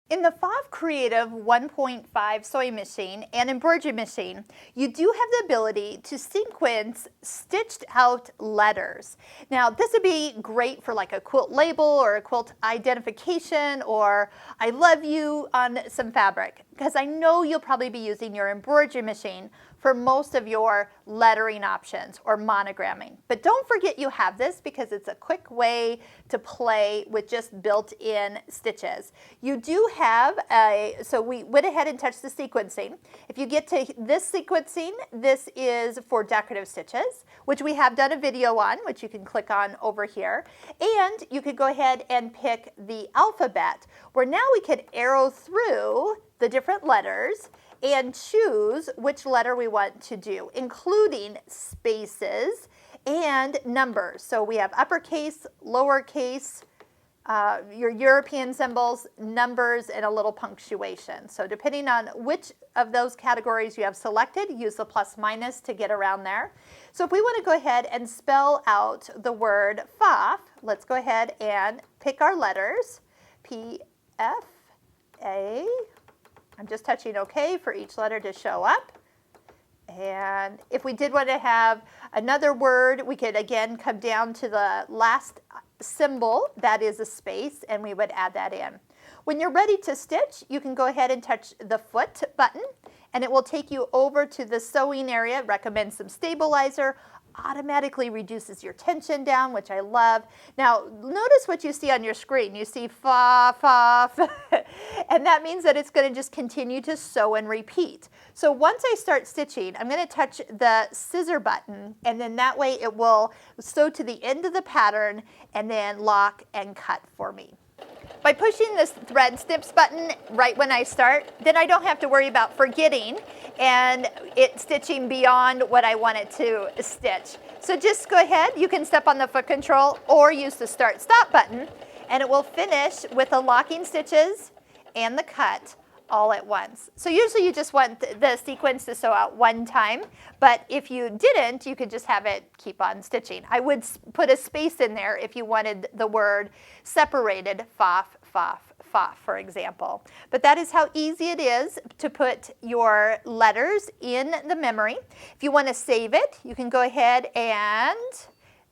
In the Pfaff Creative 1.5 sewing machine and embroidery machine, you do have the ability to sequence stitched out letters. Now, this would be great for like a quilt label or a quilt identification or I love you on some fabric, because I know you'll probably be using your embroidery machine for most of your lettering options or monogramming. But don't forget you have this, because it's a quick way to play with just built-in stitches. You do have so we went ahead and touched the sequencing. If you get to this sequencing, this is for decorative stitches, which we have done a video on, which you can click on over here. And you could go ahead and pick the alphabet, where now we could arrow through the different letters and choose which letter we want to do, including spaces and numbers. So we have uppercase, lowercase, your European symbols, numbers, and a little punctuation. So depending on which of those categories you have selected, use the plus minus to get around there. So if we want to go ahead and spell out the word Pfaff, let's go ahead and pick our letters, P-F-A. I'm just touching OK for each letter to show up. And if we did want to have another word, we could again come down to the last symbol, that is a space, and we would add that in. When you're ready to stitch, you can go ahead and touch the foot button, and it will take you over to the sewing area. It recommends some stabilizer. Automatically reduces your tension down, which I love. Now, notice what you see on your screen. You see Pfaff, Pfaff, and that means that it's going to just continue to sew and repeat. So once I start stitching, I'm going to touch the scissor button, and then that way it will sew to the end of the pattern and then lock and cut for me. By pushing this thread snips button right when I start, then I don't have to worry about forgetting and it stitching beyond what I want it to stitch. So just go ahead, you can step on the foot control or use the start stop button, and it will finish with the locking stitches and the cut all at once. So usually you just want the sequence to sew out one time, but if you didn't, you could just have it keep on stitching. I would put a space in there if you wanted the word separated, Pfaff, Pfaff, Pfaff, for example. But that is how easy it is to put your letters in the memory. If you want to save it, you can go ahead and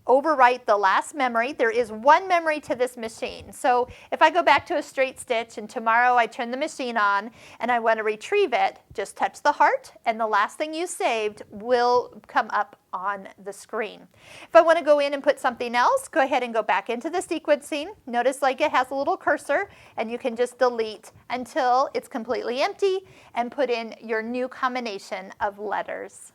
overwrite the last memory. There is one memory to this machine. So if I go back to a straight stitch and tomorrow I turn the machine on and I want to retrieve it, just touch the heart and the last thing you saved will come up on the screen. If I want to go in and put something else, go ahead and go back into the sequencing. Notice like it has a little cursor, and you can just delete until it's completely empty and put in your new combination of letters.